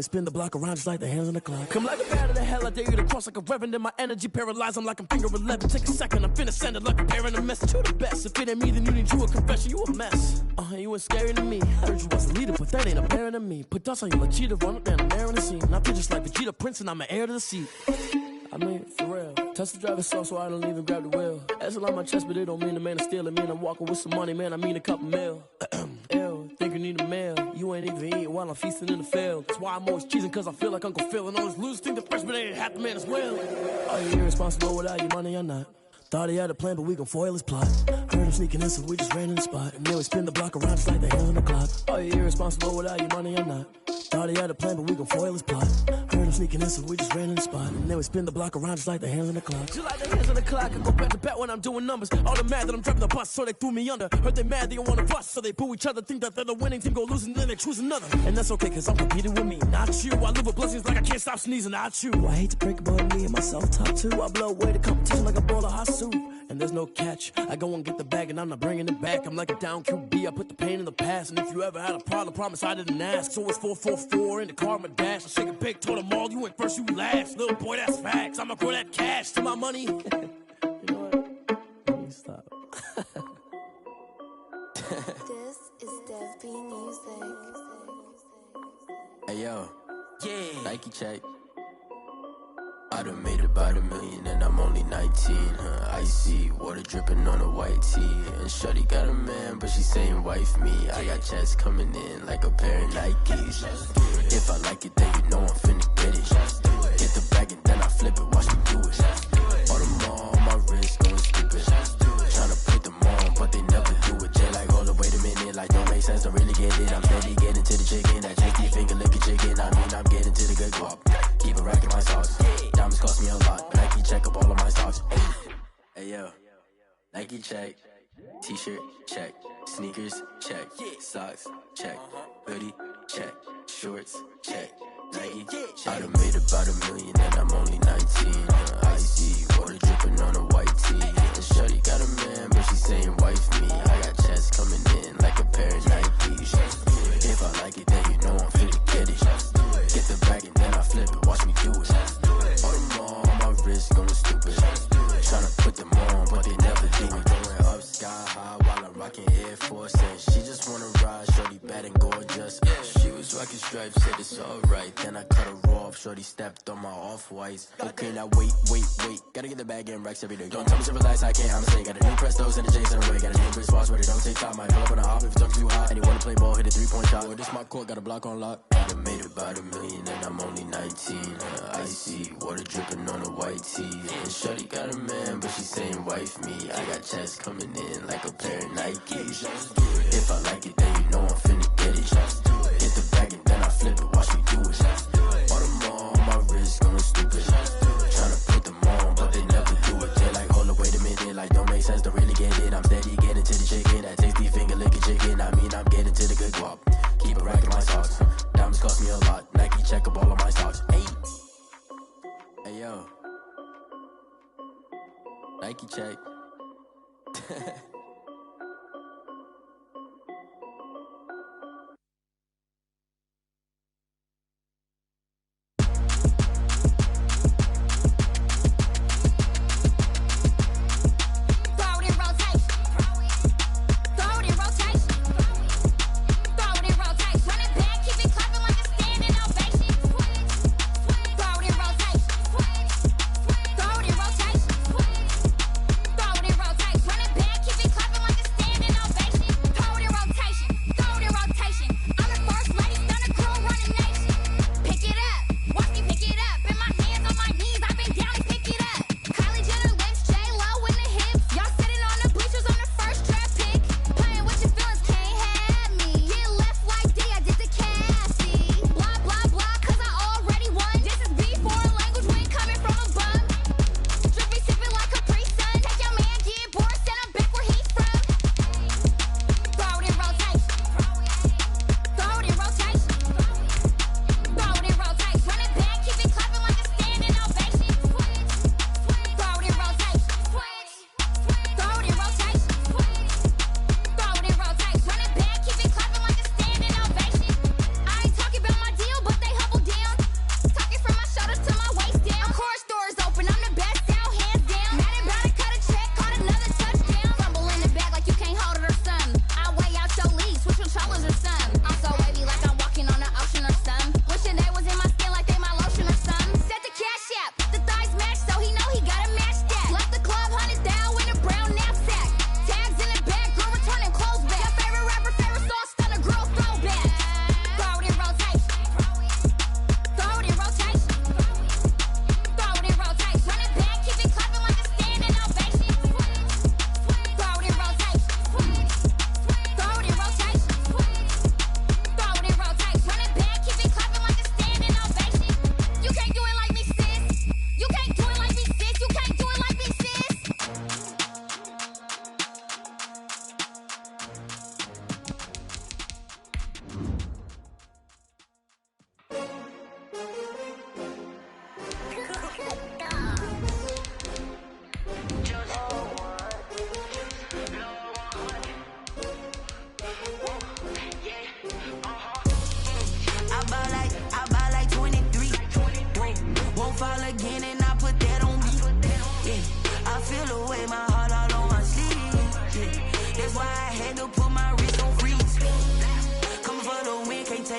Spin the block around just like the hands on the clock. Come like a bat of the hell, I dare you to cross like a reverend. And my energy paralyzed, I'm like I'm finger 11. Take a second, I'm finna send it like a parent a message to the best. If it ain't me, then you need you a confession, you a mess. You ain't scary to me. Heard you was a leader, but that ain't apparent to me. Put dust on you like cheetah, run up down the air in the scene. Now I just like Vegeta Prince and I'm an heir to the seat. I mean, for real. Touch the driver's soft so I don't even grab the wheel. That's on my chest, but it don't mean the man is stealing. Man, I'm walking with some money, man, I mean a couple mil. Ew, think you need a meal. You ain't even eating while I'm feasting in the field. That's why I'm always cheesing, cause I feel like Uncle Phil. And all those losers think the freshman ain't half the man as well. Are you irresponsible without your money or not? Thought he had a plan, but we gon' foil his plot. Heard him sneaking in, so we just ran in the spot. And then we spin the block around just like the hands on the clock. Are you irresponsible without your money or not? Thought he had a plan, but we gon' foil his plot. Heard him sneaking in, so we just ran in the spot. And then we spin the block around just like the hands on the clock. Just like the hands on the clock, I go back to back when I'm doing numbers. All the mad that I'm driving the bus, so they threw me under. Heard they mad, they don't wanna bust, so they boo each other. Think that they're the winning team, go losing, then they choose another. And that's okay, cause I'm competing with me, not you. I live with blessings like I can't stop sneezing, not you. I hate to break it, but me and myself top two. I blow away the competition like a bowl of hot soup. And there's no catch. I go and get the bag and I'm not bringing it back. I'm like a down QB, I put the pain in the past. And if you ever had a problem, promise I didn't ask. So it's 444 in the car, my dash. I shake a big, told them all, you went first, you last. Little boy, that's facts. I'ma grow that cash to my money. You know what? Let me stop. This is Dev Music. Hey yo, yeah. Nike check. I done made about $1 million and I'm only 19. Icy water dripping on a white tee. And shorty got a man, but she saying wife me. I got checks coming in like a pair of Nikes. If I like it, then you know I'm finna get it. Get the bag and then I flip it, watch me do it. All them all on my wrist going stupid. Tryna put them on, but they never do it. Jay like, hold up, wait a minute, like don't make sense, don't really get it. I'm steady getting to the chicken, that chicky finger licking chicken. I mean, I'm getting to the good guap. Keep a rack in my socks. Diamonds cost me a lot. Nike check up all of my stocks. Hey yo, Nike check. T-shirt check. Sneakers check. Socks check. Hoodie check. Shorts check. Nike I done made about $1 million and I'm only 19. Icy water dripping on a white tee. And shorty got a man, but she saying wife me. I got checks coming in like a pair of Nikes. If I like it, then you know I'm finna get it. Get the bag and then I flip it, watch me do it. All them all on my wrist going stupid. Tryna put them on, but they never do it. Going up sky high while I'm rocking Air Force. And she just wanna ride, shorty bad and gorgeous. She was rocking stripes, said it's alright. Then I cut her off, shorty stepped on my off-whites. Okay, now wait. Gotta get the bag and racks every day. Don't tell me to relax, I can't, I'ma say. Got a new Prestos and a J's in a way. Got a new Chris Foss, but it don't take time. I pull up on a hop if it's talking too hot. And you wanna play ball, hit a 3-point shot. Or this my court, got a block on lock. I done made about $1 million and I'm only 19. Icy water dripping on a white tee. And shorty got a man, but she saying wife me. I got checks coming in like a pair of Nikes. If I like it, then you know I'm finna get it. Hit the bag and then I flip it, watch me do it. All them all on my wrist going stupid. Tryna put them on, but they never do it. They like, hold up, wait a minute, like don't make sense, don't really get it. I'm steady getting to the chicken, that tasty finger licking chicken. I mean, I'm getting to the good guap. Keep a rack in my socks. Diamonds cost me a lot. Nike check up all of my stocks. Hey yo, Nike check. Keep it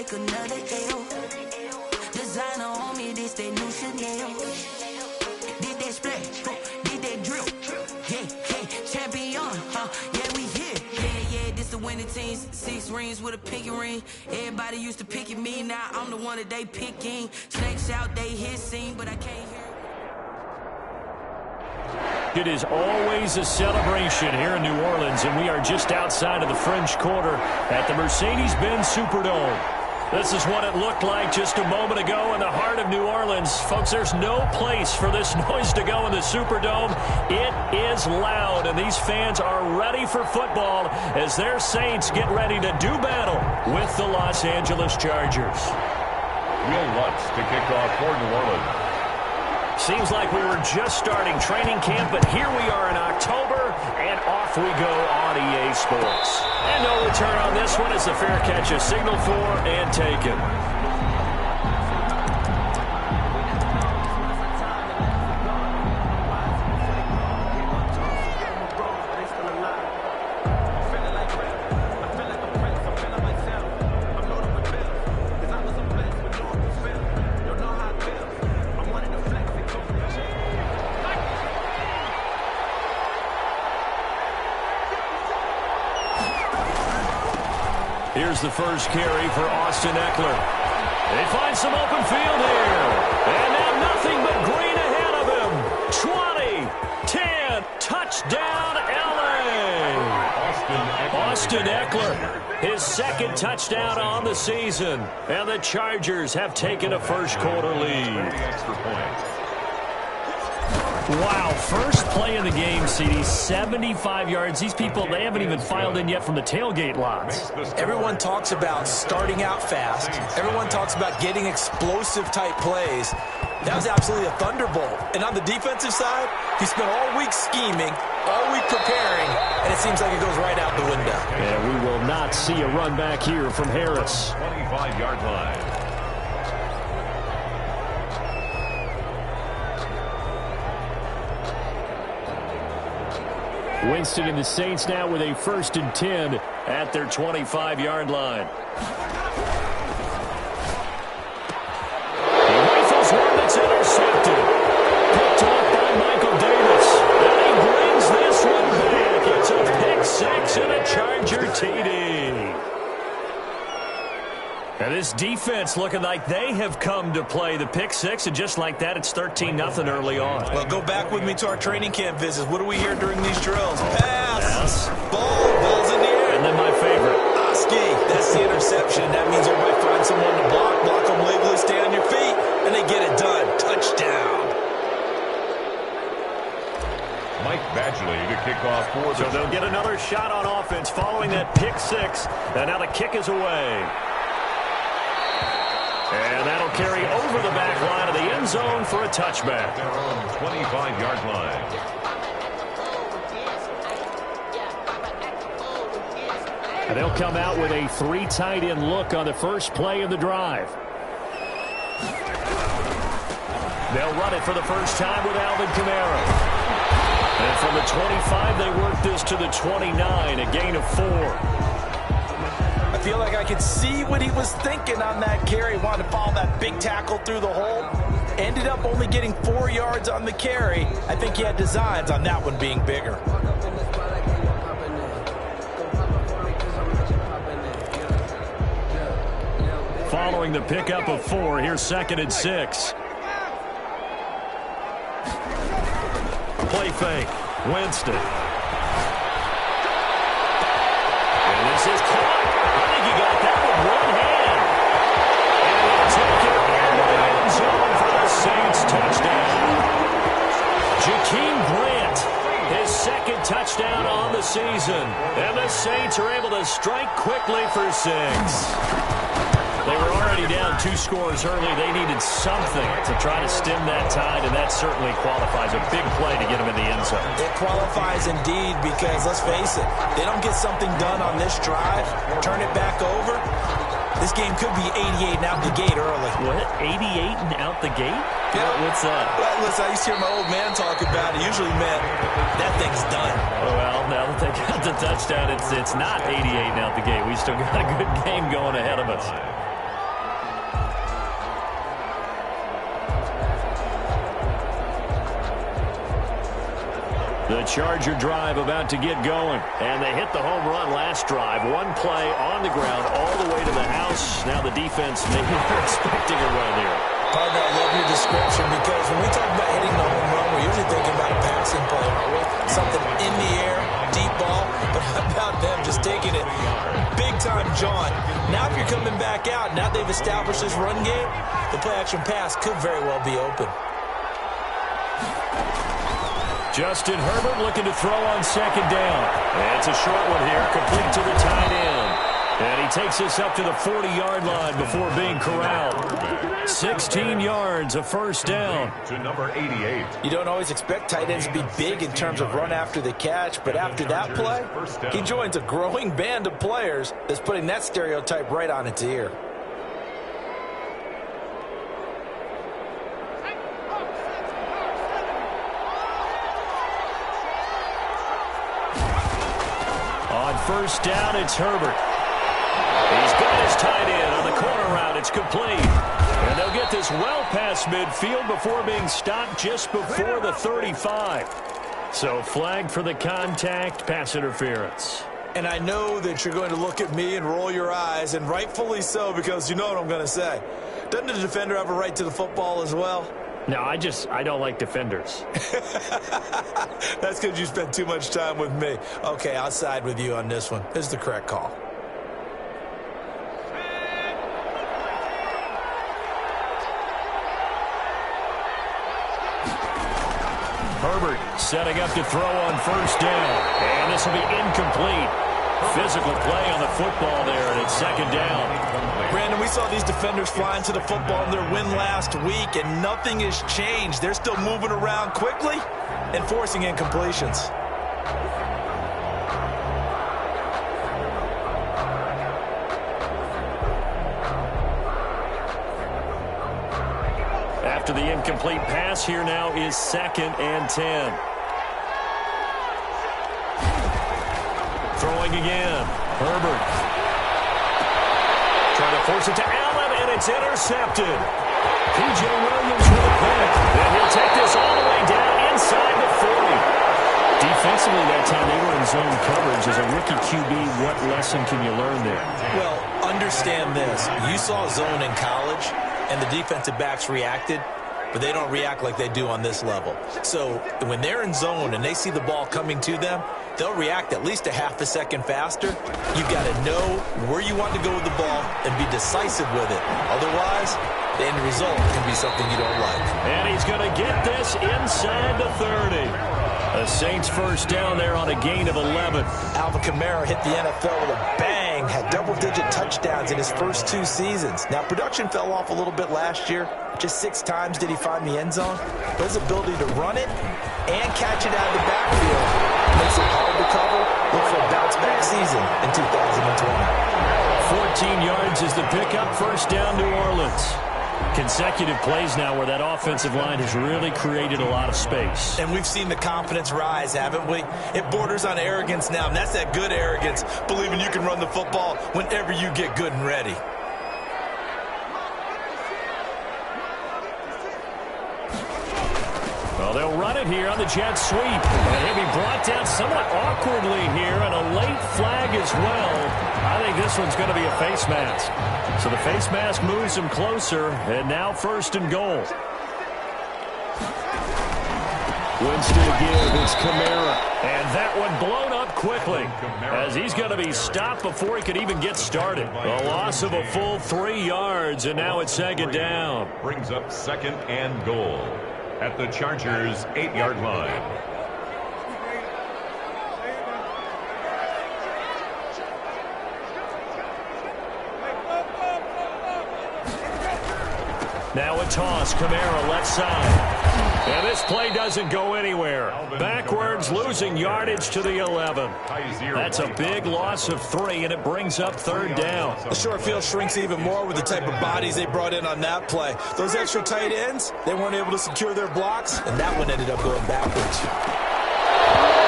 take another L. Designer on me, this that new Chanel. Did that splash, did that drill. Yeah, champion, yeah, we here. Yeah, this the winning team. 6 rings with a pinky ring. Everybody used to pick at me, now I'm the one that they picking. Snakes out, they hissing, but I can't hear. It is always a celebration here in New Orleans, and we are just outside of the French Quarter at the Mercedes-Benz Superdome. This is what it looked like just a moment ago in the heart of New Orleans. Folks, there's no place for this noise to go in the Superdome. It is loud, and these fans are ready for football as their Saints get ready to do battle with the Los Angeles Chargers. Will Lutz to kick off for New Orleans. Seems like we were just starting training camp, but here we are in October, and off we go on EA Sports. And no return on this one as the fair catch is signaled for and taken. Here's the first carry for Austin Eckler. They find some open field here. And now nothing but green ahead of him. 20, 10, touchdown L.A. Austin Eckler, his second touchdown on the season. And the Chargers have taken a first quarter lead. Wow, first play of the game, CD, 75 yards. These people, they haven't even filed in yet from the tailgate lots. Everyone talks about starting out fast. Everyone talks about getting explosive-type plays. That was absolutely a thunderbolt. And on the defensive side, he spent all week scheming, all week preparing, and it seems like it goes right out the window. And we will not see a run back here from Harris. 25-yard line. Winston and the Saints now with a 1st and 10 at their 25-yard line. He rifles one that's intercepted. Picked off by Michael Davis. And he brings this one back. It's a pick 6 and a Charger TD. And this defense looking like they have come to play the pick 6, and just like that, it's 13-0 early on. Well, go back with me to our training camp visits. What do we hear during these drills? Pass. Ball's in the air. And then my favorite. Oski, that's the interception. That means everybody finds someone to block them legally, stay on your feet, and they get it done. Touchdown. Mike Badgley to kick off for the... So they'll get another shot on offense following that pick 6, and now the kick is away. And that'll carry over the back line of the end zone for a touchback. They're on the 25-yard line. And they'll come out with a 3 tight end look on the first play of the drive. They'll run it for the first time with Alvin Kamara. And from the 25, they work this to the 29, a gain of 4. I feel like I could see what he was thinking on that carry. Wanted to follow that big tackle through the hole. Ended up only getting 4 yards on the carry. I think he had designs on that one being bigger. Following the pickup of 4, here's 2nd and 6. Play fake. Winston. And this is caught. I think he got that with one hand. And they'll take it into the end zone for the Saints touchdown. Jakeem Grant, his 2nd touchdown on the season. And the Saints are able to strike quickly for 6. They were already down 2 scores early. They needed something to try to stem that tide, and that certainly qualifies. A big play to get them in the end zone. It qualifies indeed because, let's face it, they don't get something done on this drive, turn it back over, this game could be 88 and out the gate early. What? 88 and out the gate? Yeah. What's that? Well, listen, I used to hear my old man talk about it. Usually meant that thing's done. Well, now that they got the touchdown, it's not 88 and out the gate. We still got a good game going ahead of us. The Charger drive about to get going. And they hit the home run last drive. One play on the ground all the way to the house. Now the defense maybe they're expecting a run here. Partner, I love your description because when we talk about hitting the home run, we're usually thinking about a passing play, aren't we? Something in the air, deep ball. But how about them just taking it big time, John? Now if you're coming back out, now they've established this run game, the play-action pass could very well be open. Justin Herbert looking to throw on second down. And it's a short one here, complete to the tight end. And he takes us up to the 40-yard line before being corralled. 16 yards, a first down. To number 88. You don't always expect tight ends to be big in terms of run after the catch, but after that play, he joins a growing band of players that's putting that stereotype right on its ear. On first down, it's Herbert. He's got his tight end on the corner route. It's complete. And they'll get this well past midfield before being stopped just before the 35. So flag for the contact, pass interference. And I know that you're going to look at me and roll your eyes, and rightfully so, because you know what I'm going to say. Doesn't the defender have a right to the football as well? No, I don't like defenders. That's because you spent too much time with me. Okay, I'll side with you on this one. This is the correct call. Herbert setting up to throw on first down. And this will be incomplete. Physical play on the football there, and it's second down. Brandon, we saw these defenders flying to the football in their win last week, and nothing has changed. They're still moving around quickly and forcing incompletions. After the incomplete pass, here now is 2nd and 10. Throwing again. Herbert. Trying to force it to Allen, and it's intercepted. P.J. Williams with a pick. And he'll take this all the way down inside the 40. Defensively that time, they were in zone coverage. As a rookie QB, what lesson can you learn there? Well, understand this. You saw zone in college, and the defensive backs reacted, but they don't react like they do on this level. So when they're in zone and they see the ball coming to them, they'll react at least a half a second faster. You've got to know where you want to go with the ball and be decisive with it. Otherwise, the end result can be something you don't like. And he's going to get this inside the 30. A Saints first down there on a gain of 11. Alvin Kamara hit the NFL with a bang, had double-digit touchdowns in his first 2 seasons. Now, production fell off a little bit last year. Just 6 times did he find the end zone. But his ability to run it and catch it out of the backfield makes it hard to cover. Look for a bounce-back season in 2020. 14 yards is the pickup. First down, New Orleans. Consecutive plays now where that offensive line has really created a lot of space. And we've seen the confidence rise, haven't we? It borders on arrogance now, and that's that good arrogance, believing you can run the football whenever you get good and ready. Well, they'll run it here on the jet sweep. And he'll be brought down somewhat awkwardly here, and a late flag as well. I think this one's going to be a face mask. So the face mask moves him closer, and now 1st and goal. Winston again, it's Kamara. And that one blown up quickly, as he's going to be stopped before he could even get started. A loss of a full 3 yards, and now it's 2nd down. Brings up 2nd and goal at the Chargers' 8-yard line. Now a toss, Kamara left side. And this play doesn't go anywhere. Backwards, losing yardage to the 11. That's a big loss of 3, and it brings up 3rd down. The short field shrinks even more with the type of bodies they brought in on that play. Those extra tight ends, they weren't able to secure their blocks, and that one ended up going backwards.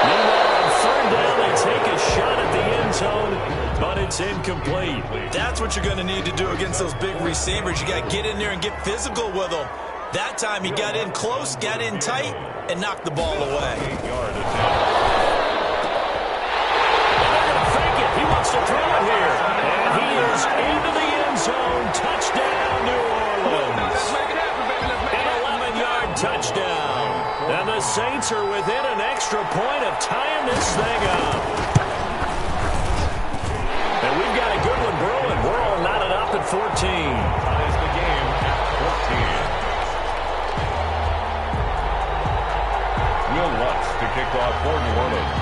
Meanwhile, on 3rd down, they take a shot at the end zone, but it's incomplete. That's what you're going to need to do against those big receivers. You got to get in there and get physical with them. That time he got in close, got in tight, and knocked the ball away. 8-yard attempt. Fake it. He wants to throw it here. And he is into the end zone. Touchdown, New Orleans. An 11-yard touchdown. And the Saints are within an extra point of tying this thing up. And we've got a good one brewing. We're all knotted up at 14. Ties the game at 14. Will Lutz to kick off for New Orleans.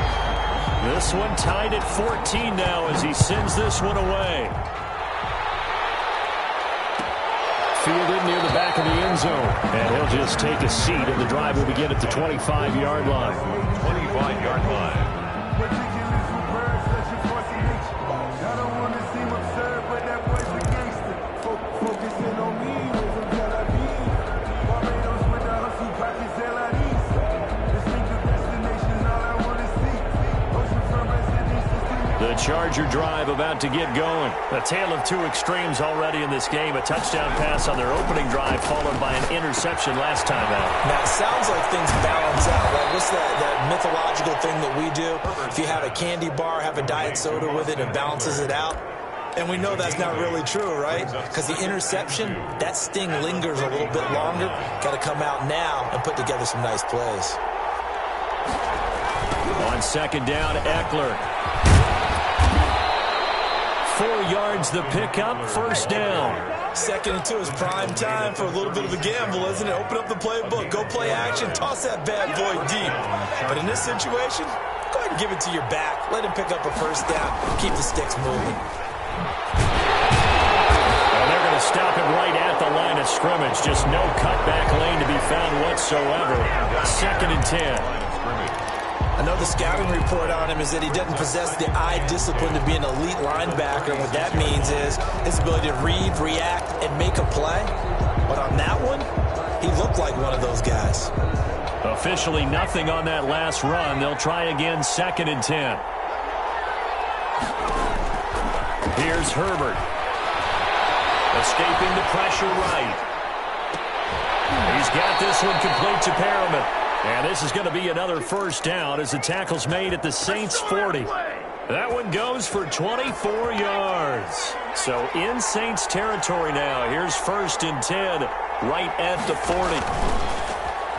This one tied at 14 now as he sends this one away. Fielded near the back of the end zone. And he'll just take a seat, and the drive will begin at the 25-yard line. 25-yard line. The Charger drive about to get going. A tale of two extremes already in this game. A touchdown pass on their opening drive followed by an interception last time out. Now, it sounds like things balance out, right? What's that mythological thing that we do? If you have a candy bar, have a diet soda with it, it balances it out. And we know that's not really true, right? Because the interception, that sting lingers a little bit longer. Got to come out now and put together some nice plays. On second down, Eckler. 4 yards the pickup, first down. Second and 2 is prime time for a little bit of a gamble, isn't it? Open up the playbook, go play action, toss that bad boy deep. But in this situation, go ahead and give it to your back. Let him pick up a first down, keep the sticks moving. And they're going to stop it right at the line of scrimmage. Just no cutback lane to be found whatsoever. Second and 10. Another scouting report on him is that he doesn't possess the eye discipline to be an elite linebacker. And what that means is his ability to read, react, and make a play. But on that one, he looked like one of those guys. Officially nothing on that last run. They'll try again, second and 10. Here's Herbert. Escaping the pressure right. He's got this one complete to Perriman. And this is going to be another first down as the tackle's made at the Saints 40. That one goes for 24 yards. So in Saints territory now. Here's first and 10 right at the 40.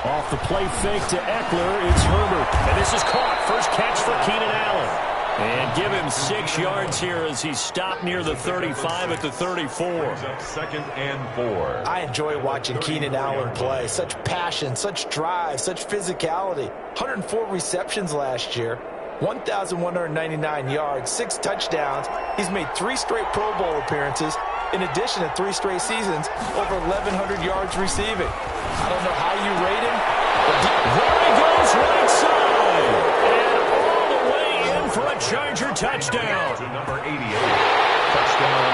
Off the play fake to Eckler, it's Herbert. And this is caught. First catch for Keenan Allen. And give him 6 yards here as he's stopped near the 35 at the 34. Second and 4. I enjoy watching Keenan Allen play. Such passion, such drive, such physicality. 104 receptions last year, 1,199 yards, 6 touchdowns. He's made 3 straight Pro Bowl appearances, in addition to 3 straight seasons, over 1,100 yards receiving. I don't know how you rate him. There he goes, right side. And all the way in for a Charger touchdown. To number 88. Touchdown.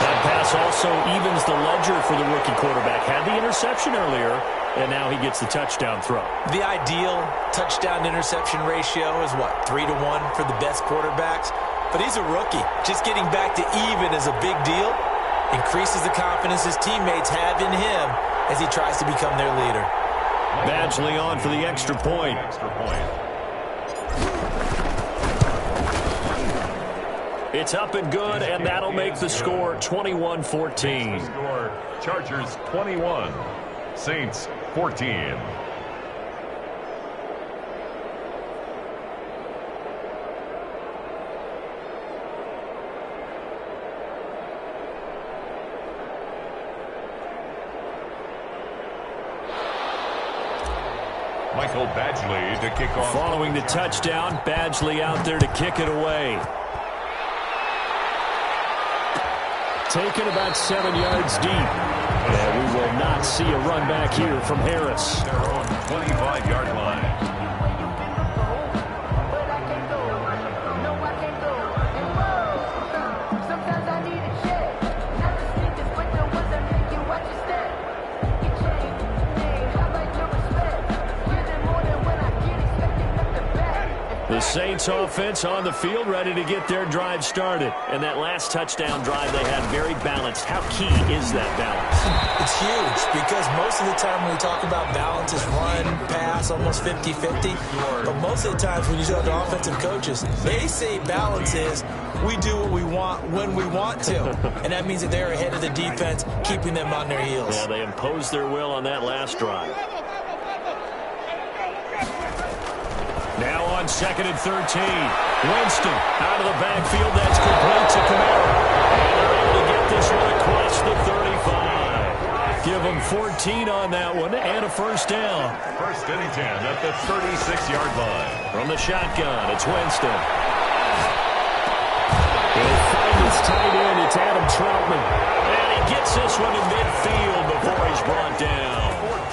That pass also evens the ledger for the rookie quarterback. Had the interception earlier, and now he gets the touchdown throw. The ideal touchdown-interception ratio is, what, 3 to 1 for the best quarterbacks? But he's a rookie. Just getting back to even is a big deal. Increases the confidence his teammates have in him as he tries to become their leader. Badgley on for the extra point. It's up and good, and that'll make the score 21-14. Score, Chargers 21, Saints 14. Michael Badgley to kick off. Following the touchdown, Badgley out there to kick it away. Taken about 7 yards deep. And we will not see a run back here from Harris. Their own 25-yard line. The Saints offense on the field, ready to get their drive started. And that last touchdown drive they had very balanced. How key is that balance? It's huge because most of the time when we talk about balance is run, pass, almost 50-50. But most of the times when you talk to offensive coaches, they say balance is we do what we want when we want to. And that means that they're ahead of the defense, keeping them on their heels. Yeah, they imposed their will on that last drive. Now on 2nd and 13. Winston out of the backfield. That's complete to Kamara. And they're able to get this one across the 35. Give them 14 on that one and a first down. 1st and 10 at the 36-yard line. From the shotgun, it's Winston. He'll find his tight end. It's Adam Troutman. And he gets this one in midfield before he's brought down.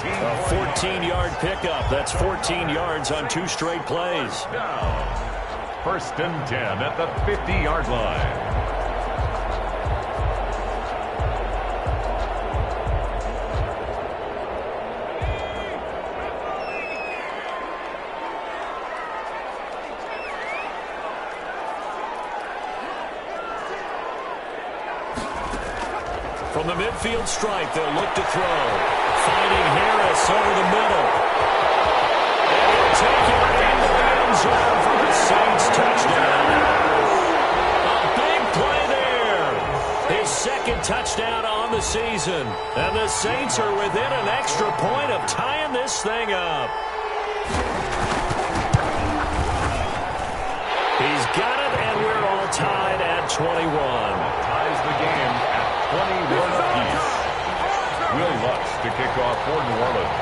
A 14-yard pickup. That's 14 yards on 2 straight plays. Now, 1st and 10 at the 50-yard line. From the midfield stripe, they'll look to throw. Finding Harris over the middle. And he'll take it into the end zone for the Saints touchdown. A big play there. His 2nd touchdown on the season. And the Saints are within an extra point of tying this thing up. He's got it, and we're all tied at 21. Ties the game at 21 apiece. Will Lutz to kick off for New Orleans.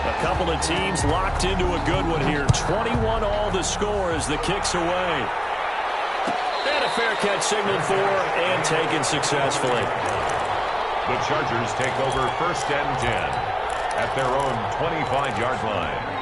A couple of teams locked into a good one here. 21 all the score as the kick's away. And a fair catch signaled for and taken successfully. The Chargers take over 1st and 10 at their own 25-yard line.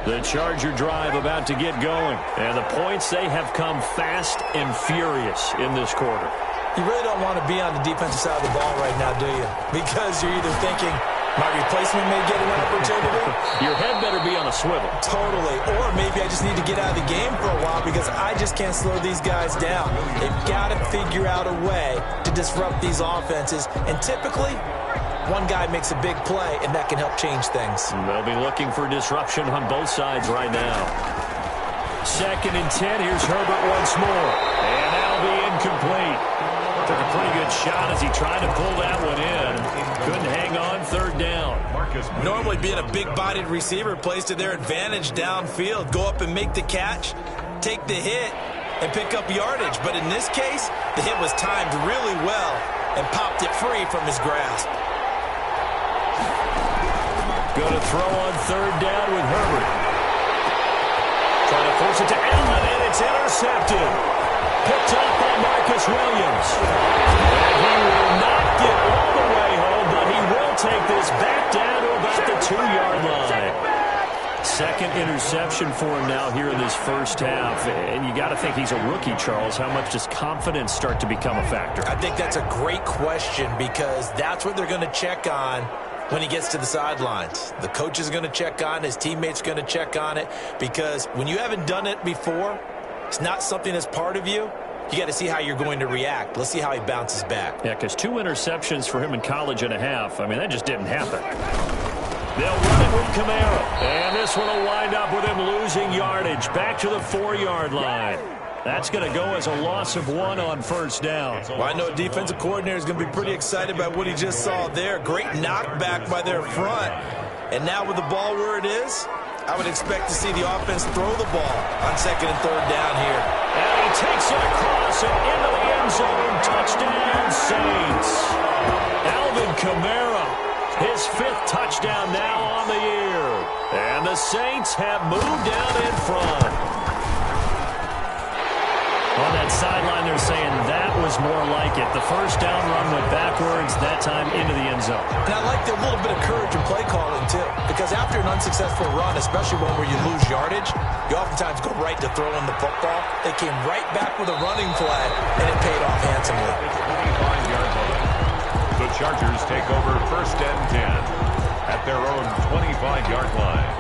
The Charger drive about to get going. And the points, they have come fast and furious in this quarter. You really don't want to be on the defensive side of the ball right now, do you? Because you're either thinking, my replacement may get an opportunity. Your head better be on a swivel. Totally. Or maybe I just need to get out of the game for a while because I just can't slow these guys down. They've got to figure out a way to disrupt these offenses. And typically, one guy makes a big play, and that can help change things. They'll be looking for disruption on both sides right now. 2nd and 10. Here's Herbert once more. And that'll be incomplete. Took a pretty good shot as he tried to pull that one in. Couldn't hang on. 3rd down. Normally being a big-bodied receiver plays to their advantage downfield. Go up and make the catch, take the hit, and pick up yardage. But in this case, the hit was timed really well and popped it free from his grasp. Going to throw on 3rd down with Herbert. Trying to force it to Allen, and it's intercepted. Picked up by Marcus Williams. And he will not get all the way home, but he will take this back down to about the 2-yard line. 2nd interception for him now here in this first half. And you got to think he's a rookie, Charles. How much does confidence start to become a factor? I think that's a great question because that's what they're going to check on when he gets to the sidelines. The coach is going to check on it. His teammates are going to check on it because when you haven't done it before, it's not something that's part of you. You got to see how you're going to react. Let's see how he bounces back. Yeah, because 2 interceptions for him in college and a half. I mean, that just didn't happen. They'll run it with Kamara. And this one will wind up with him losing yardage. Back to the 4-yard line. That's going to go as a loss of 1 on 1st down. Well, I know defensive coordinator is going to be pretty excited about what he just saw there. Great knockback by their front. And now with the ball where it is, I would expect to see the offense throw the ball on 2nd and 3rd down here. And he takes it across and into the end zone. Touchdown, Saints. Alvin Kamara, his 5th touchdown now on the year. And the Saints have moved down in front. On that sideline, they're saying that was more like it. The first down run went backwards, that time into the end zone. And I like the little bit of courage in play calling, too, because after an unsuccessful run, especially one where you lose yardage, you oftentimes go right to throwing the football. They came right back with a running play, and it paid off handsomely. 25-yard line. The Chargers take over 1st and 10 at their own 25-yard line.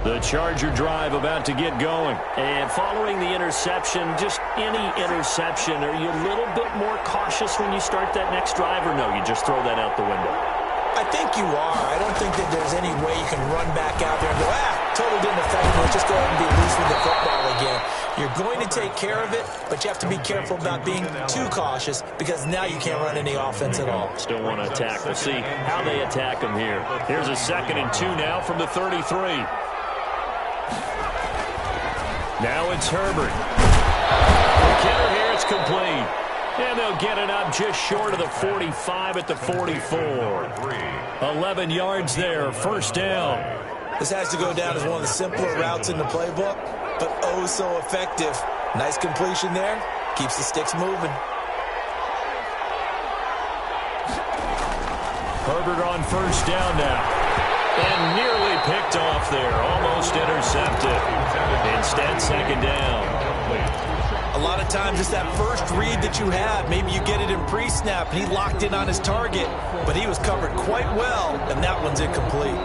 The Charger drive about to get going. And following the interception, just any interception, are you a little bit more cautious when you start that next drive, or no, you just throw that out the window? I think you are. I don't think that there's any way you can run back out there and go, totally didn't affect me. Let's just go ahead and be loose with the football again. You're going to take care of it, but you have to be careful about being too cautious because now you can't run any offense at all. Still want to attack. We'll see how they attack them here. Here's a 2nd and 2 now from the 33. Now it's Herbert. The kicker here, it's complete. And they'll get it up just short of the 45 at the 44. 11 yards there, 1st down. This has to go down as one of the simpler routes in the playbook, but oh so effective. Nice completion there. Keeps the sticks moving. Herbert on 1st down now. And nearly picked off there. Almost intercepted. Instead, 2nd down. A lot of times it's that first read that you have. Maybe you get it in pre-snap, and he locked in on his target, but he was covered quite well, and that one's incomplete.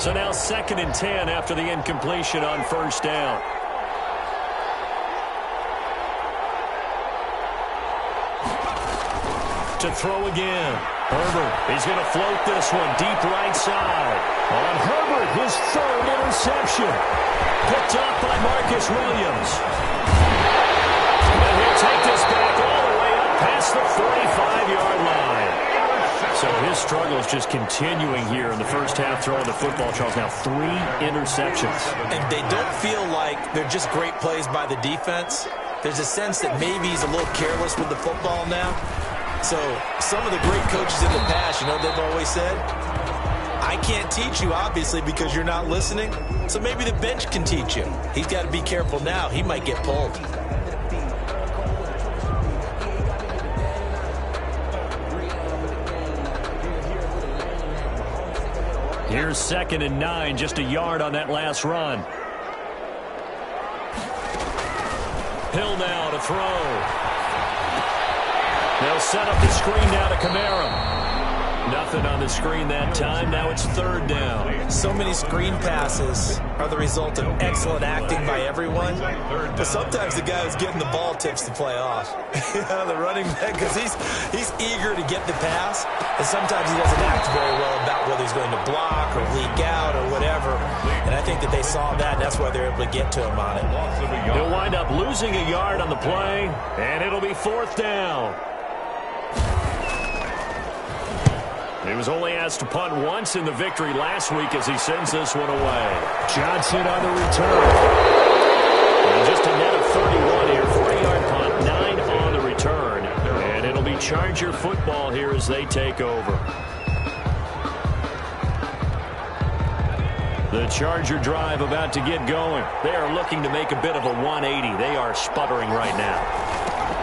So now 2nd and 10 after the incompletion on 1st down. To throw again. Herbert, he's going to float this one deep right side. On Herbert, his 3rd interception. Picked up by Marcus Williams. And he'll take this back all the way up past the 45-yard line. So his struggle is just continuing here in the first half, throwing the football. Charles, now 3 interceptions. And they don't feel like they're just great plays by the defense. There's a sense that maybe he's a little careless with the football now. So some of the great coaches in the past, you know, they've always said, I can't teach you, obviously, because you're not listening. So maybe the bench can teach you. He's got to be careful now. He might get pulled. Here's 2nd and 9, just a yard on that last run. Hill now to throw. They'll set up the screen now to Kamara. Nothing on the screen that time. Now it's 3rd down. So many screen passes are the result of excellent acting by everyone. But sometimes the guy who's getting the ball tips the play off. The running back, because he's eager to get the pass. And sometimes he doesn't act very well about whether he's going to block or leak out or whatever. And I think that they saw that, and that's why they're able to get to him on it. He'll wind up losing a yard on the play, and it'll be 4th down. He was only asked to punt once in the victory last week as he sends this one away. Johnson on the return. And just a net of 31 here. 40-yard punt, 9 on the return. And it'll be Charger football here as they take over. The Charger drive about to get going. They are looking to make a bit of a 180. They are sputtering right now.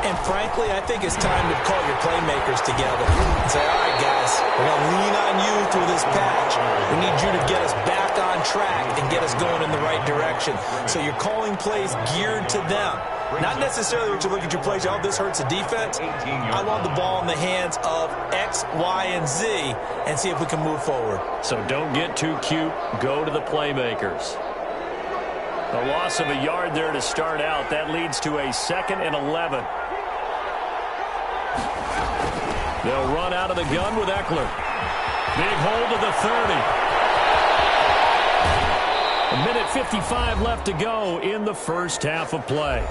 And frankly, I think it's time to call your playmakers together and say, all right, guys, we're going to lean on you through this patch. We need you to get us back on track and get us going in the right direction. So you're calling plays geared to them. Not necessarily what you look at your plays, oh, this hurts the defense. I want the ball in the hands of X, Y, and Z and see if we can move forward. So don't get too cute. Go to the playmakers. A loss of a yard there to start out. That leads to a 2nd and 11. They'll run out of the gun with Eckler. Big hold of the 30. A minute 55 left to go in the first half of play.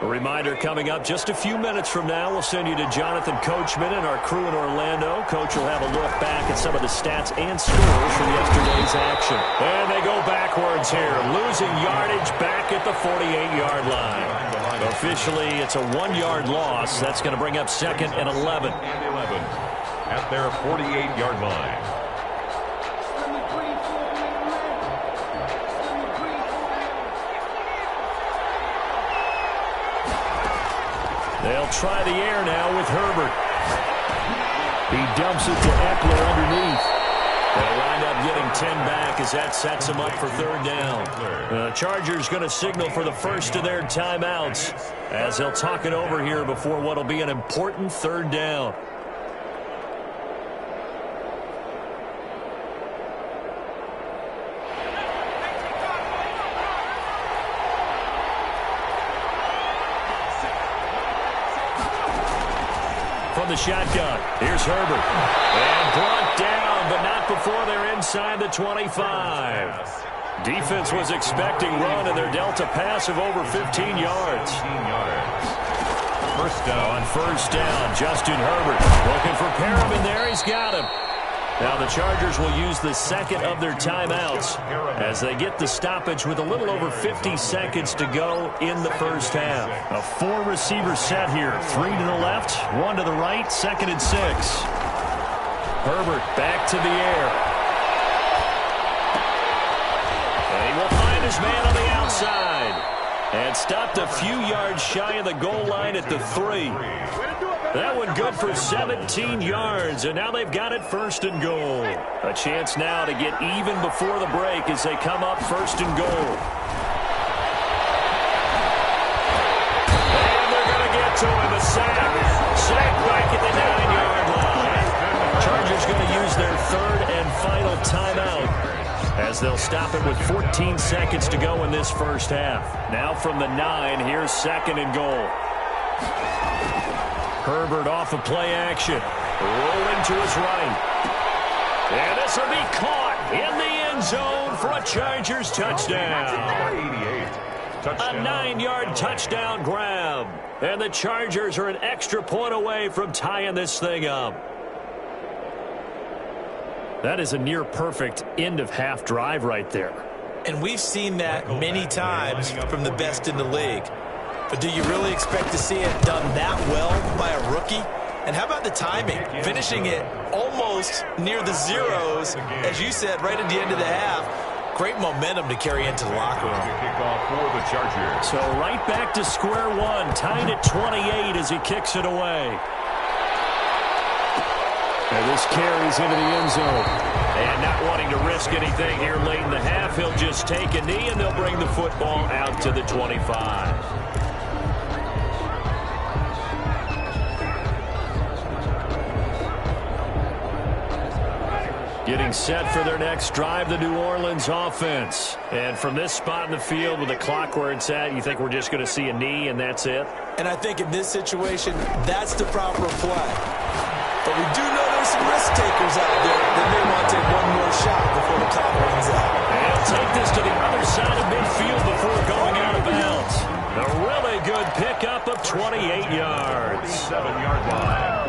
A reminder coming up just a few minutes from now, we'll send you to Jonathan Coachman and our crew in Orlando. Coach will have a look back at some of the stats and scores from yesterday's action. And they go backwards here, losing yardage back at the 48-yard line. Officially, it's a 1-yard loss. That's going to bring up 2nd and 11. At their 48-yard line. They'll try the air now with Herbert. He dumps it to Eckler underneath. They'll wind up getting 10 back as that sets them up for 3rd down. The Chargers going to signal for the first of their timeouts as they'll talk it over here before what will be an important 3rd down. From the shotgun, here's Herbert. And brought down, but not before they're inside the 25. Defense was expecting run, and they're dealt a pass of over 15 yards. First down. On first down, Justin Herbert looking for Perriman there. He's got him. Now the Chargers will use the second of their timeouts as they get the stoppage with a little over 50 seconds to go in the first half. A 4-receiver set here. 3 to the left, 1 to the right, 2nd and 6. Herbert back to the air. And he will find his man on the outside. And stopped a few yards shy of the goal line at the 3. That one good for 17 yards, and now they've got it 1st and goal. A chance now to get even before the break as they come up 1st and goal. And they're going to get to him, a sack. Sack back at the 9-yard line. Chargers going to use their 3rd and final timeout as they'll stop it with 14 seconds to go in this first half. Now from the 9, here's 2nd and goal. Herbert off of play action. Rolling to his right. And this will be caught in the end zone for a Chargers touchdown. A 9-yard touchdown grab. And the Chargers are an extra point away from tying this thing up. That is a near-perfect end-of-half drive right there. And we've seen that many times from the best in the league. But do you really expect to see it done that well by a rookie? And how about the timing? Finishing it almost near the zeros, as you said, right at the end of the half. Great momentum to carry into the locker room. Kickoff for the Chargers. So right back to square one, tied at 28 as he kicks it away. And this carries into the end zone. And not wanting to risk anything here late in the half, he'll just take a knee and they'll bring the football out to the 25. Getting set for their next drive, the New Orleans offense. And from this spot in the field with the clock where it's at, you think we're just going to see a knee and that's it? And I think in this situation, that's the proper play. But we do know there's some risk takers out there that may want to take one more shot before the clock runs out. And he'll take this to the other side of midfield before going out of bounds. A really good pickup of 28 yards. 7-yard line.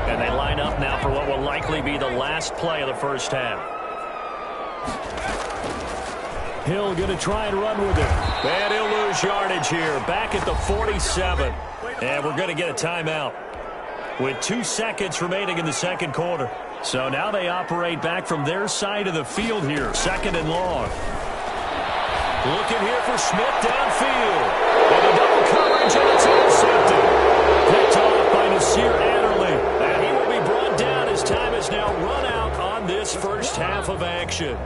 And they line up now for what will likely be the last play of the first half. Hill going to try and run with it. And he'll lose yardage here. Back at the 47. And we're going to get a timeout with 2 seconds remaining in the second quarter. So now they operate back from their side of the field here. 2nd and long. Looking here for Smith downfield. And a double coverage, and it's intercepted. Picked off by Nasir Adderley. And he will be brought down as time has now run out on this first half of action.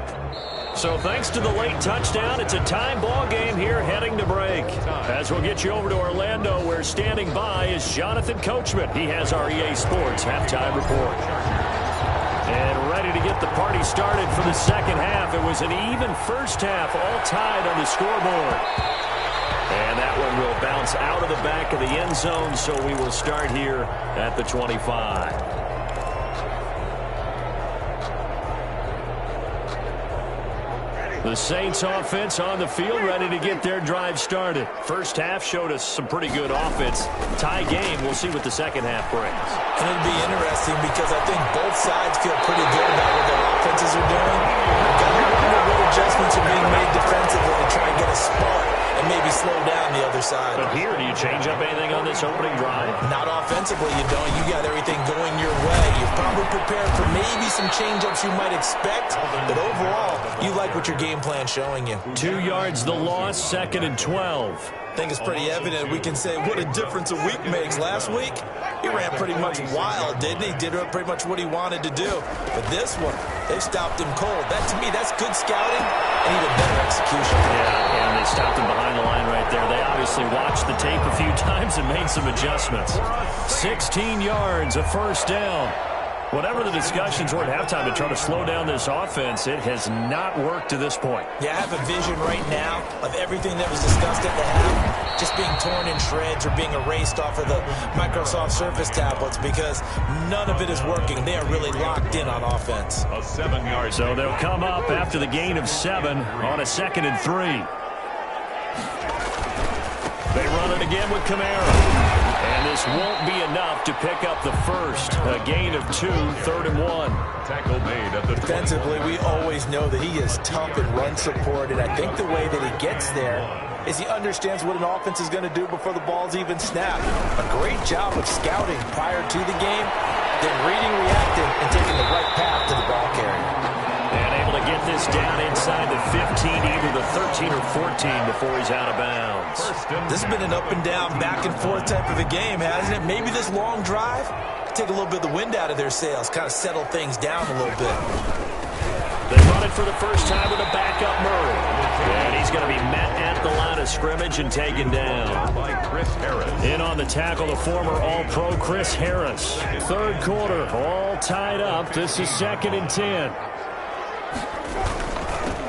So thanks to the late touchdown, it's a tie ball game here heading to break. As we'll get you over to Orlando, where standing by is Jonathan Coachman. He has our EA Sports halftime report. And ready to get the party started for the second half. It was an even first half, all tied on the scoreboard. And that one will bounce out of the back of the end zone, so we will start here at the 25. The Saints offense on the field, ready to get their drive started. First half showed us some pretty good offense. Tie game, we'll see what the second half brings. And it'll be interesting because I think both sides feel pretty good about what their offenses are doing. I've got to wonder what adjustments are being made defensively to try and get a spark and maybe slow down the other side. But here, do you change up anything on this opening drive? Not offensively, you don't. You got everything going your way. You're probably prepared for maybe some change-ups you might expect, but overall, you like what your game plan's showing you. 2 yards the loss, 2nd and 12. I think it's pretty evident. We can say what a difference a week makes. Last week, he ran pretty much wild, didn't he? Did pretty much what he wanted to do. But this one, they stopped him cold. That, to me, that's good scouting and even better execution. Yeah, and they stopped him behind the line right there. They obviously watched the tape a few times and made some adjustments. 16 yards, a first down. Whatever the discussions were at halftime to try to slow down this offense, it has not worked to this point. Yeah, I have a vision right now of everything that was discussed at the half just being torn in shreds or being erased off of the Microsoft Surface tablets because none of it is working. They are really locked in on offense. A 7-yard. So they'll come up after the gain of 7 on a 2nd and 3. They run it again with Kamara. And this won't be enough to pick up the first. A gain of 2, 3rd and 1. Tackle made at the Defensively, we always know that he is tough in run support, and I think the way that he gets there is he understands what an offense is going to do before the ball's even snapped. A great job of scouting prior to the game, then reading, reacting, and taking the right path to the ball carrier. And able to get this down inside the 15, either the 13 or 14 before he's out of bounds. This has been an up and down, back and forth type of a game, hasn't it? Maybe this long drive, take a little bit of the wind out of their sails, kind of settle things down a little bit. They run it for the first time with a backup Murray. And he's going to be met at the line of scrimmage and taken down. by Chris Harris. In on the tackle, the former All-Pro Chris Harris. 3rd quarter, all tied up. This is 2nd and 10.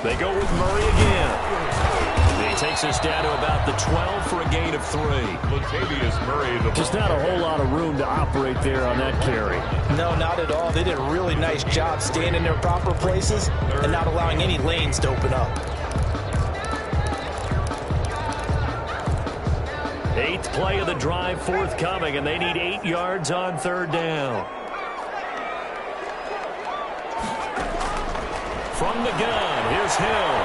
They go with Murray again. He takes us down to about the 12 for a gain of 3. Latavius Murray. Just not a whole lot of room to operate there on that carry. No, not at all. They did a really nice job staying in their proper places and not allowing any lanes to open up. 8th play of the drive forthcoming, and they need 8 yards on 3rd down. From the gun, here's Hill.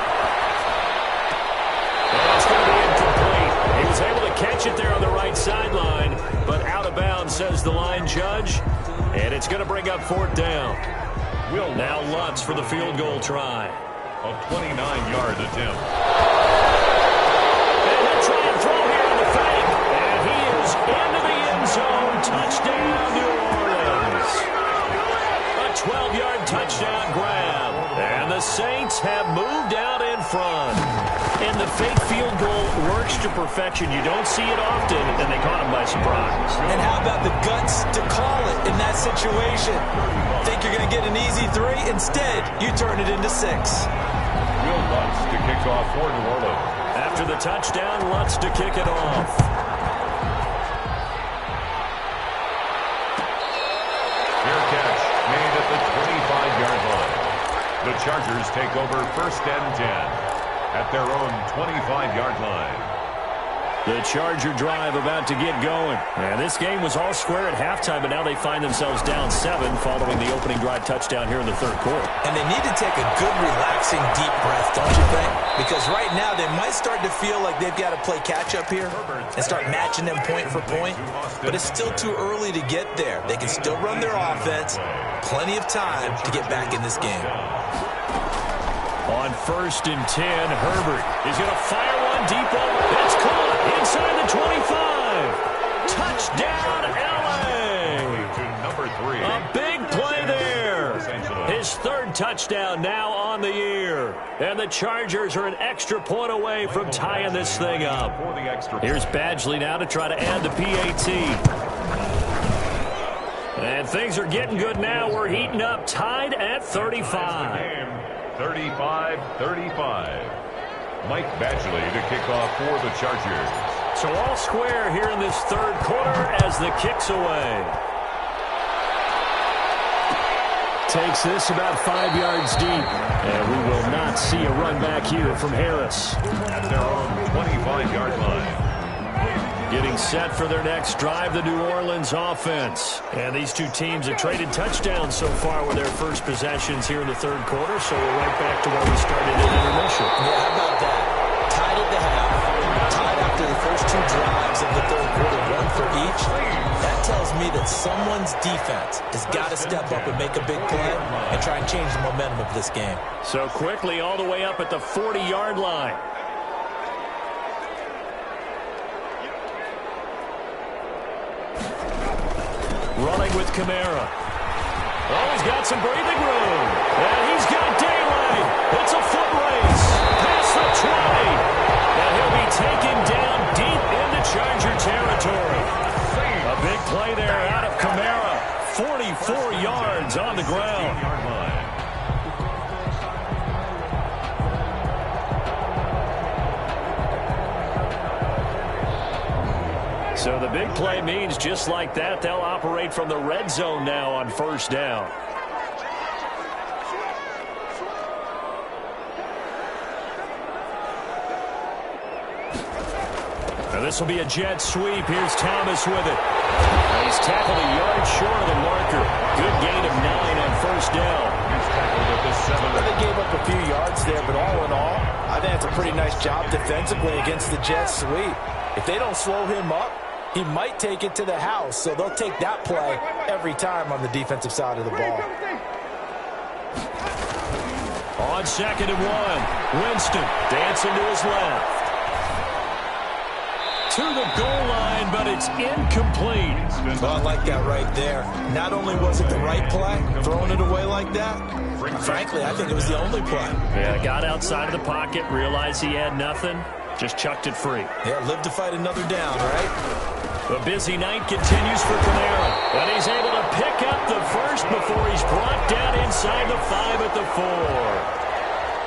And it's going to be incomplete. He was able to catch it there on the right sideline, but out of bounds, says the line judge. And it's going to bring up 4th down. Now Lutz for the field goal try. A 29-yard attempt. And he'll try and throw here on the fake. And he is into the end zone. Touchdown, New Orleans. A 12-yard touchdown grab. And the Saints have moved out in front. And the fake field goal works to perfection. You don't see it often, and they caught him by surprise. And how about the guts to call it in that situation? Think you're going to get an easy 3? Instead, you turn it into 6. Will Lutz to kick off for New Orleans. After the touchdown, Lutz to kick it off. Fair catch made at the 25-yard line. The Chargers take over 1st and 10 at their own 25-yard line. The Charger drive about to get going. And this game was all square at halftime, but now they find themselves down 7 following the opening drive touchdown here in the 3rd quarter. And they need to take a good, relaxing, deep breath, don't you think? Because right now they might start to feel like they've got to play catch-up here and start matching them point for point. But it's still too early to get there. They can still run their offense. Plenty of time to get back in this game. On 1st and 10, Herbert is going to fire one deep over. It's caught inside the 25. Touchdown, L.A. To number 3. A big play there. His 3rd touchdown now on the year. And the Chargers are an extra point away from tying this thing up. Here's Badgley now to try to add the PAT. And things are getting good now. We're heating up, tied at 35. 35-35. Mike Badgley to kick off for the Chargers. So all square here in this 3rd quarter as the kick's away. Takes this about 5 yards deep. And we will not see a run back here from Harris. At their own 25-yard line. Getting set for their next drive, the New Orleans offense. And these two teams have traded touchdowns so far with their first possessions here in the third quarter, so we're right back to where we started in intermission. Yeah, how about that? Tied at the half, tied after the first two drives of the third quarter, one for each. That tells me that someone's defense has got to step up and make a big play and try and change the momentum of this game. So quickly all the way up at the 40-yard line. Running with Kamara. Oh, he's got some breathing room. And he's got daylight. It's a foot race. Past the 20. And he'll be taken down deep into Charger territory. A big play there out of Kamara. 44 yards on the ground. So the big play means just like that, they'll operate from the red zone now on first down. Now this will be a jet sweep. Here's Thomas with it. He's tackled a yard short of the marker. Good gain of 9 on first down. He's tackled at the 7. They gave up a few yards there, but all in all, I think it's a pretty nice job defensively against the jet sweep. If they don't slow him up, he might take it to the house, so they'll take that play every time on the defensive side of the ball. On 2nd and 1, Winston dancing to his left. To the goal line, but it's incomplete. Well, I like that right there. Not only was it the right play, throwing it away like that, frankly, I think it was the only play. Yeah, got outside of the pocket, realized he had nothing, just chucked it free. Yeah, live to fight another down, right? A busy night continues for Kamara, and he's able to pick up the first before he's brought down inside the 5 at the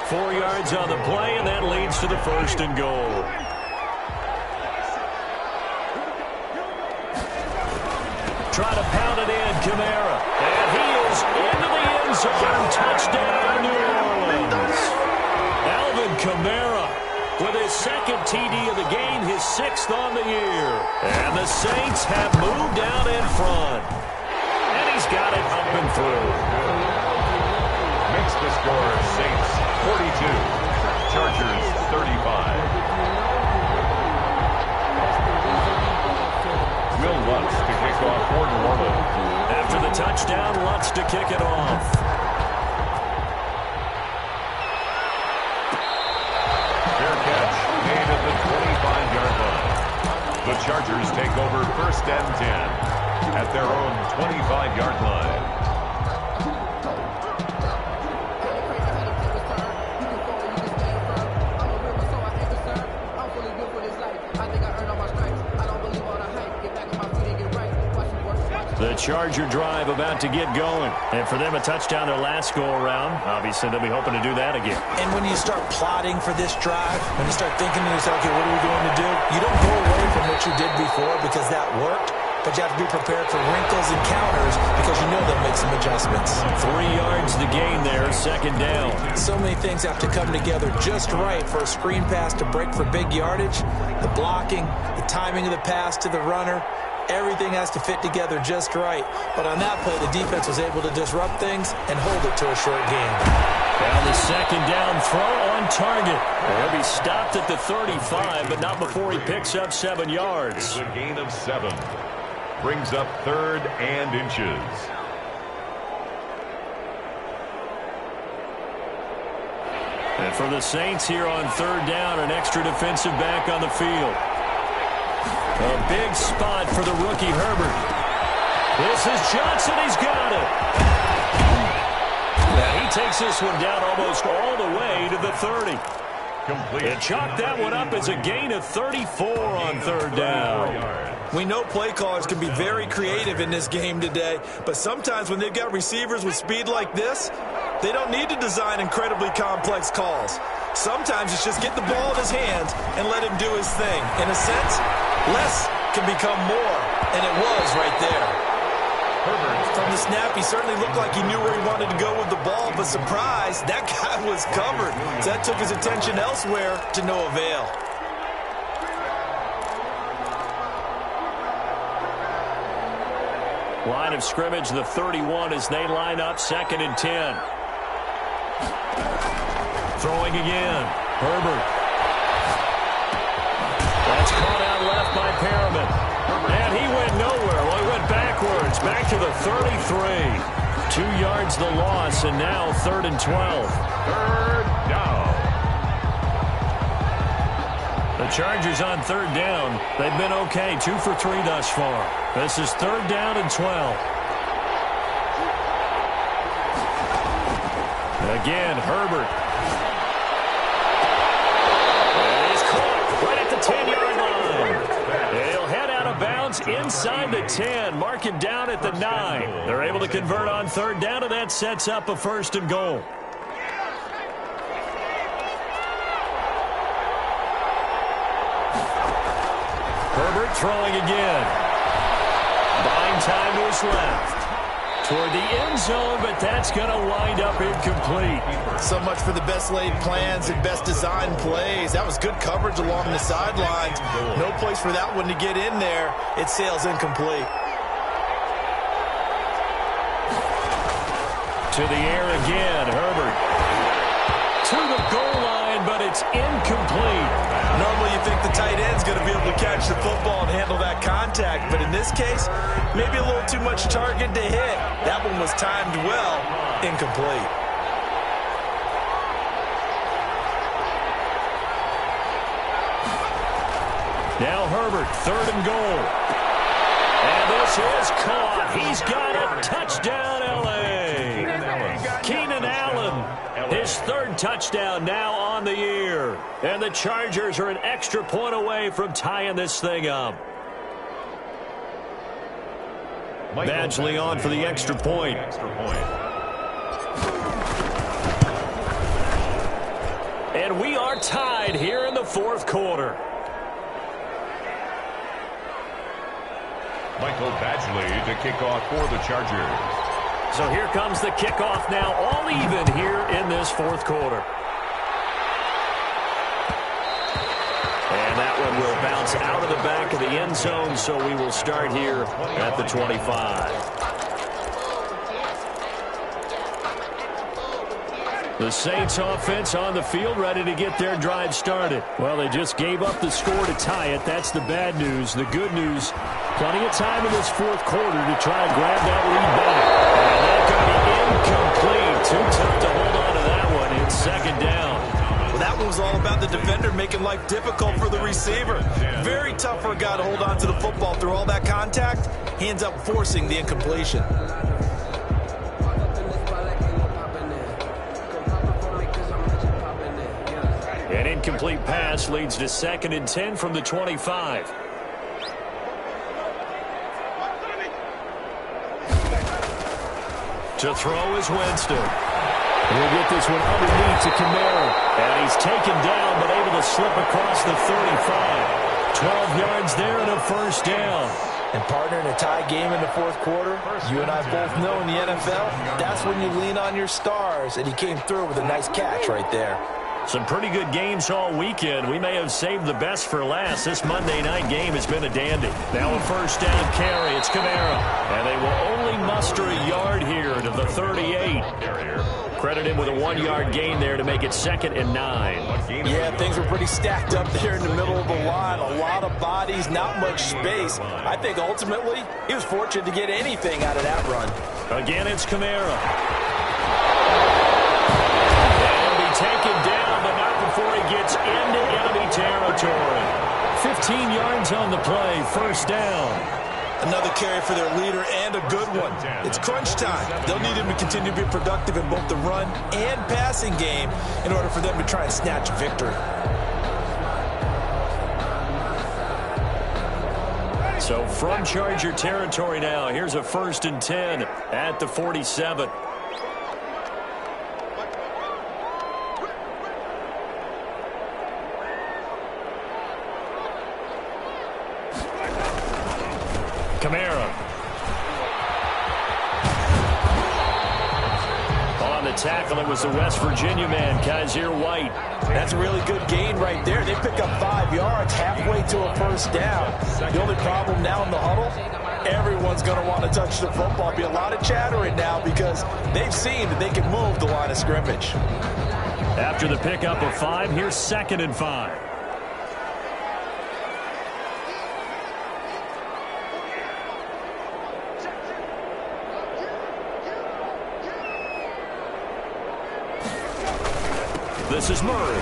4. 4 yards on the play, and that leads to the 1st and goal. Try to pound it in, Kamara, and he is into the end zone. Touchdown, New Orleans. Alvin Kamara with his 2nd TD of the game, his 6th on the year. And the Saints have moved out in front. And he's got it up and through. Makes the score Saints 42, Chargers 35. Will Lutz to kick off for New Orleans. After the touchdown, Lutz to kick it off. Fair catch made at the 25-yard line. The Chargers take over 1st and 10 at their own 25-yard line. The Charger drive about to get going. And for them, a touchdown their last go-around. Obviously, they'll be hoping to do that again. And when you start plotting for this drive, when you start thinking to yourself, okay, what are we going to do? You don't go away from what you did before because that worked, but you have to be prepared for wrinkles and counters because you know they'll make some adjustments. 3 yards to gain there, 2nd down. So many things have to come together just right for a screen pass to break for big yardage. The blocking, the timing of the pass to the runner, everything has to fit together just right. But on that play, the defense was able to disrupt things and hold it to a short game. Now the 2nd down throw on target. He'll be stopped at the 35, but not before he picks up 7 yards. It's a gain of 7. Brings up 3rd and inches. And for the Saints here on 3rd down, an extra defensive back on the field. A big spot for the rookie Herbert. This is Johnson. He's got it. Now he takes this one down almost all the way to the 30. Complete. And chalk that one up as a gain of 34 on 3rd down. We know play callers can be very creative in this game today, but sometimes when they've got receivers with speed like this, they don't need to design incredibly complex calls. Sometimes it's just get the ball in his hands and let him do his thing. In a sense, less can become more, and it was right there. From the snap, he certainly looked like he knew where he wanted to go with the ball, but surprise, that guy was covered. So that took his attention elsewhere to no avail. Line of scrimmage, the 31 as they line up 2nd and 10. Throwing again. Herbert. That's caught out left by Perriman. And he went nowhere. Well, he went backwards. Back to the 33. 2 yards the loss, and now 3rd and 12. 3rd down. The Chargers on 3rd down. They've been okay. 2 for 3 thus far. This is 3rd down and 12. Again, Herbert. And he's caught right at the 10-yard line. He'll head out of bounds inside the 10. Mark him down at the 9. They're able to convert on 3rd down, and that sets up a 1st and goal. Herbert throwing again. Buying time to his left. Toward the end zone, but that's going to wind up incomplete. So much for the best laid plans and best designed plays. That was good coverage along the sidelines. No place for that one to get in there. It sails incomplete. To the air again, Herbert. To the goal line, but it's incomplete. Normally you think the tight end's going to be able to catch the football and handle that contact, but in this case, maybe a little too much target to hit. That one was timed well, incomplete. Now Herbert, 3rd and goal. And this is caught. He's got it. Touchdown, L.A. Keenan Allen, his 3rd touchdown now on the year. And the Chargers are an extra point away from tying this thing up. Badgley on for the extra point. And we are tied here in the 4th quarter. Michael Badgley to kick off for the Chargers. So here comes the kickoff now, all even here in this 4th quarter. And that one will bounce out of the back of the end zone, so we will start here at the 25. The Saints offense on the field, ready to get their drive started. Well, they just gave up the score to tie it. That's the bad news. The good news, plenty of time in this 4th quarter to try and grab that lead back. And that could be incomplete. Too tough to hold on to that one. It's 2nd down. Well, that one was all about the defender making life difficult for the receiver. Very tough for a guy to hold on to the football through all that contact. He ends up forcing the incompletion. An incomplete pass leads to 2nd and 10 from the 25. To throw is Winston. He'll get this one underneath to Kamara. And he's taken down, but able to slip across the 35. 12 yards there and a 1st down. And partner, in a tie game in the 4th quarter, you and I both know in the NFL, that's when you lean on your stars. And he came through with a nice catch right there. Some pretty good games all weekend. We may have saved the best for last. This Monday night game has been a dandy. Now a 1st down carry. It's Kamara. And they will only muster a yard here to the 38. Credit him with a 1-yard gain there to make it 2nd and 9. Yeah, things were pretty stacked up there in the middle of the line. A lot of bodies, not much space. I think ultimately he was fortunate to get anything out of that run. Again, it's Kamara. And he'll be taken down, but not before he gets into enemy territory. 15 yards on the play, 1st down. Another carry for their leader and a good one. It's crunch time. They'll need him to continue to be productive in both the run and passing game in order for them to try and snatch a victory. So from Charger territory now, here's a 1st and 10 at the 47. Kamara. the tackle, it was the West Virginia man, Kaiser White. That's a really good gain right there. They pick up 5 yards halfway to a first down. The only problem now in the huddle, everyone's going to want to touch the football. Be a lot of chattering now because they've seen that they can move the line of scrimmage. After the pickup of 5, here's 2nd and 5. This is Murray.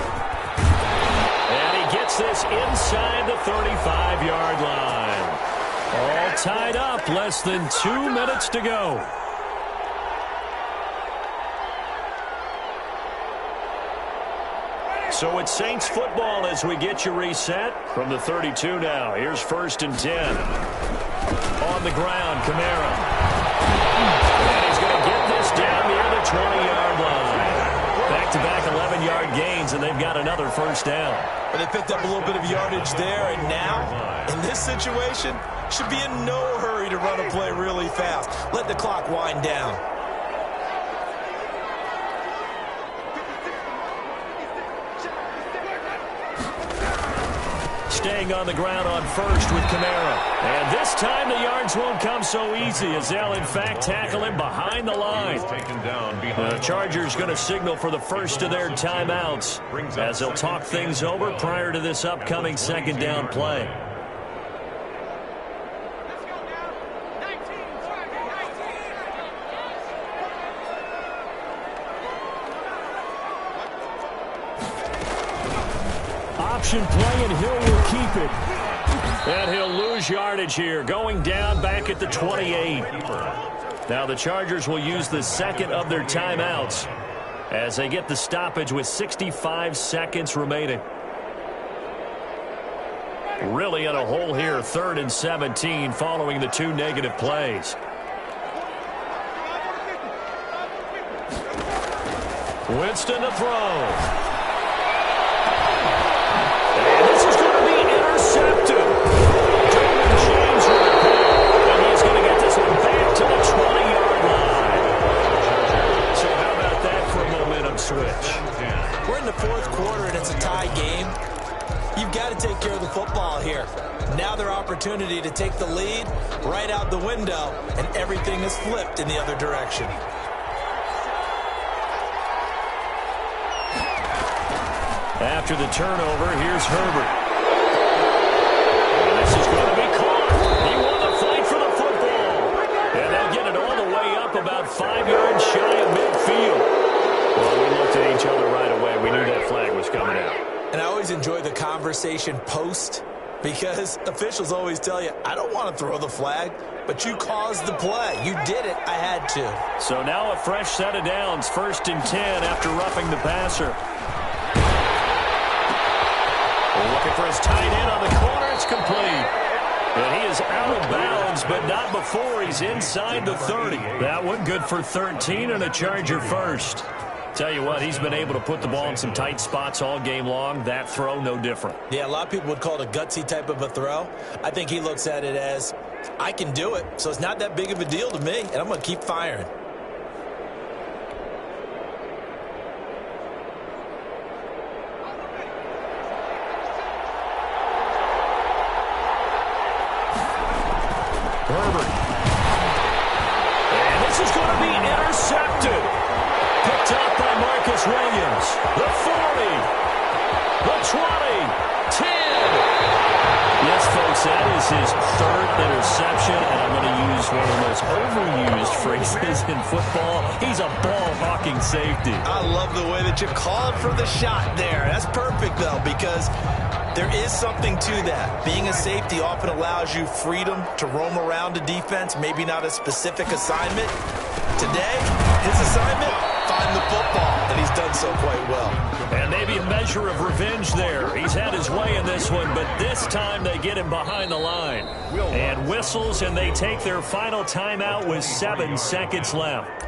And he gets this inside the 35-yard line. All tied up, less than 2 minutes to go. So it's Saints football as we get you reset from the 32 now. Here's 1st and 10. On the ground, Kamara. And he's going to get this down near the 20-yard line. Back-to-back 11-yard gains, and they've got another first down. But they picked up a little bit of yardage there, and now, in this situation, should be in no hurry to run a play really fast. Let the clock wind down. Staying on the ground on 1st with Kamara. And this time the yards won't come so easy as they'll, in fact, tackle him behind the line. The Chargers going to signal for the first of their timeouts as they'll talk things over prior to this upcoming 2nd down play. Option play, and Hill will keep it. And he'll lose yardage here, going down back at the 28. Now the Chargers will use the 2nd of their timeouts as they get the stoppage with 65 seconds remaining. Really in a hole here, 3rd and 17 following the 2 negative plays. Winston to throw. This is going to be intercepted. Derwin James right there. And he's going to get this one back to the 20-yard line. So how about that for a momentum switch? We're in the 4th quarter, and it's a tie game. You've got to take care of the football here. Now their opportunity to take the lead right out the window, and everything is flipped in the other direction. After the turnover, here's Herbert. And this is going to be caught. He won the fight for the football. And they'll get it all the way up about 5 yards shy of midfield. Well, we looked at each other right away. We knew that flag was coming out. And I always enjoy the conversation post because officials always tell you, I don't want to throw the flag, but you caused the play. You did it. I had to. So now a fresh set of downs, 1st and 10 after roughing the passer. Looking for his tight end on the corner. It's complete. And he is out of bounds, but not before he's inside the 30. That one good for 13 and a Charger first. Tell you what, he's been able to put the ball in some tight spots all game long. That throw, no different. Yeah, a lot of people would call it a gutsy type of a throw. I think he looks at it as, I can do it, so it's not that big of a deal to me, and I'm going to keep firing. Herbert. And this is going to be intercepted. Picked up by Marcus Williams. The 40. The 20. 10. Yes, folks, that is his 3rd interception, and I'm going to use one of the most overused phrases in football. He's a ball-hawking safety. I love the way that you called for the shot there. That's perfect, though, because there is something to that. Being a safety often allows you freedom to roam around a defense, maybe not a specific assignment. Today, his assignment, find the football, and he's done so quite well. And maybe a measure of revenge there. He's had his way in this one, but this time they get him behind the line. And whistles, and they take their final timeout with 7 seconds left.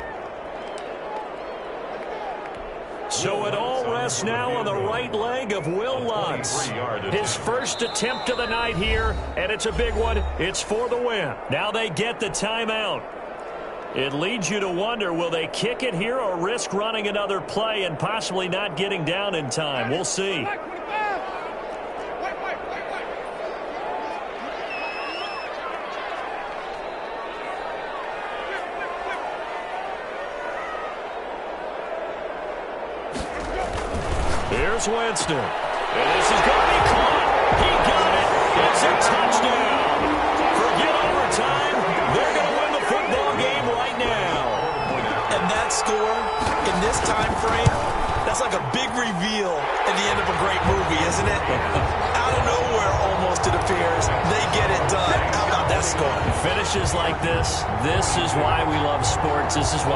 So it all rests now on the right leg of Will Lutz. His first attempt of the night here, and it's a big one. It's for the win. Now they get the timeout. It leads you to wonder, will they kick it here or risk running another play and possibly not getting down in time? We'll see. Here's Winston. And this is going to be caught. He got it. It's a touchdown. Forget overtime. They're going to win the football game right now. And that score, in this time frame, that's like a big reveal at the end of a great movie, isn't it? Out of nowhere, almost, it appears, they get it done. How about that score? Finishes like this is why we love sports. This is why